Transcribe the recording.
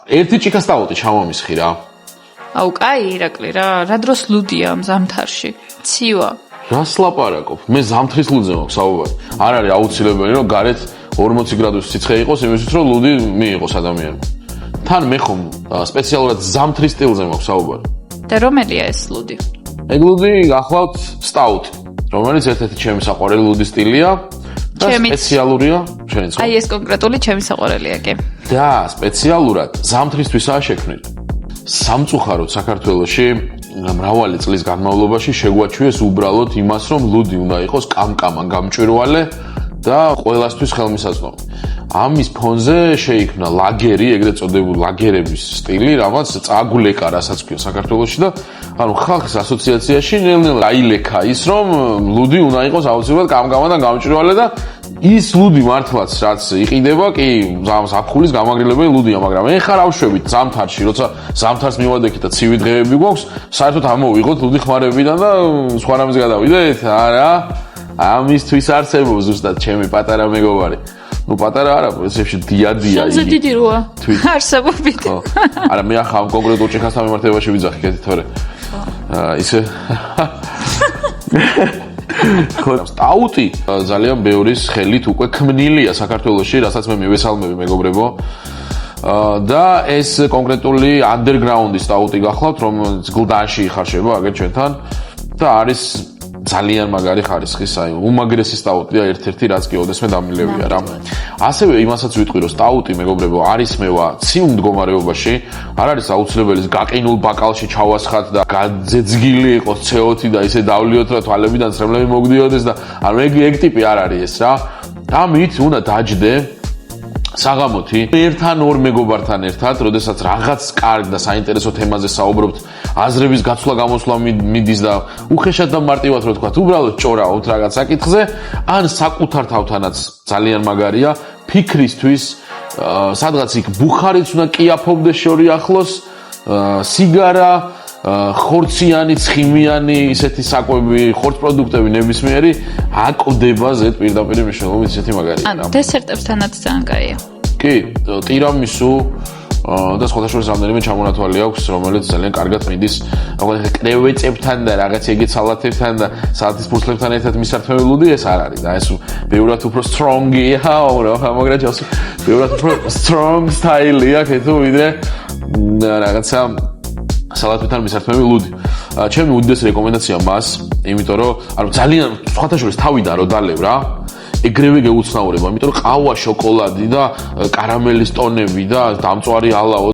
ერთი ჭიქასტაუტი ჩამომისხი რა. აუ, კაი, ირაკლი რა დროს ლუდია ამ ზამთარში? ცივა. რას ლაპარაკობ? მე ზამთრის ლუდზე მაქვს საუბარი. არ არის აუცილებელი რომ გარეთ 40 გრადუსი სიცხე იყოს იმისთვის რომ ლუდი მიიღოს ადამიანმა. თან მე ხომ სპეციალურად ზამთრის სტილზე მაქვს საუბარი. და რომელია ეს ლუდი? ეგ ლუდი გახლავთ სტაუტი, რომელიც ერთ-ერთი ჩემი საყვარელი ლუდის სტილია და სპეციალურია შენიც. აი ეს კონკრეტული ჩემი საყვარელია კი. და სპეციალურად ზამთრისთვისაა შექმნილი. სამწუხაროდ საქართველოში მრავალი წლის განმავლობაში შეგვაჩვიეს უბრალოდ იმას, რომ ლუდი უნდა იყოს კამკამა გამჭვირვალე და ყველასთვის ხელმისაწვდომი. ამის ფონზე შეიქმნა ლაგერი, ეგრეთ წოდებული ლაგერების სტილი, რამაც წააგულეკა, რასაც ქვია საქართველოში და ანუ ხალხის ასოციაციაში ნელ-ნელა აილექა ის, რომ ლუდი უნდა იყოს აუცილებლად კამკამა და გამჭვირვალე და ის ლუდი მართლაც რაც იყიდება, კი, ზაფხულის გამაგრილებელი ლუდია, მაგრამ ეხლა რა ვშვებით ზამთარში, როცა ზამთარს მივადექით და ცივი დღეები გვაქვს, საერთოდ ამოვიღოთ ლუდი ხმარებიდან და სხვა რამეს გადავიდეთ? არა. ამისთვის არსებობს ზუსტად ჩემი პატარა მეგობარი. ნუ პატარა არა, პრინციპში დიადია იგი. შენზე დიდი როა. არსებობით. არა, მე ახლა ამ კონკრეტულ ჭიქასთან მიმართებაში ვიძახი, კეთი თორე. ისე ხო, სტაუტი ძალიან ბევრის ხელით უკვე ქმნილია საქართველოში, რასაც მე მივესალმები მეგობრებო. და ეს კონკრეტული underground სტაუტი გახლავთ, რომელიც გლდანში იხარშება აგერ ჩვენთან და არის ძალიან მაგარი ხარისხის, აი, უმაგრესი სტაუტია ერთ-ერთი, რაც კი ოდესმე დამილევია რა. ასევე იმასაც ვიტყვი, რომ სტაუტი მეგობრებო არის მევა ციურ მდგომარეობაში, არ არის აუცილებელი გაყინულ ბაკალში ჩავასხათ და გაძეძგილი იყოს CO2 და ისე დავლიოთ რა თვალებიდან წრემლები მოგდიოდეს და ანუ ეგ ტიპი არ არის ეს რა. ამით უნდა დაჯდე საღამოთი ერთ-ან ორ მეგობართან ერთად, როდესაც რაღაც კარგ და საინტერესო თემაზე საუბრობთ, აზრების გაცვლა-გამოსვლა მიდის და უხეშად და მარტივად რო თქვათ, უბრალოდ ჭორავთ რაღაც საკითხზე, ან საკუთარ თავთანაც ძალიან მაგარია ფიქრისთვის, სადღაც იქ ბუხარიც უნდა კიაფობდეს შორი ახლოს, სიგარა, ხორციანი, ცხიმიანი, ისეთი საკვები, ხორცპროდუქტები ნებისმიერი აკვდება ზედ პირდაპირ მნიშვნელობით ისეთი მაგარია. ანუ დესერტებთანაც ძალიან კაია. კი, ტირამისუ და სხვათა შორის რამდენიმე ჩამონათვალი აქვს, რომელიც ძალიან კარგად მიდის, როგორც კრევეწებთან და რაღაც ეგეთ სალათებთან და სალათის ფურცლებთან ერთად მისართმევი ლუდი ეს არ არის და ეს ბევრად უფრო strong-ია, რა მოგრაჯოს, ბევრად უფრო strong style-ია, ქეთო ვიდრე რაღაცა სალათებთან მისართმევი ლუდი. ჩემი უდიდესი რეკომენდაცია მას, იმიტომ რომ ანუ ძალიან სხვათა შორის თავიდან რო დალევ რა, ეგრევე გეუცნაურება, იმიტომ რომ ყავა, შოკოლადი და კარამელის ტონები და დამწვარი ალაო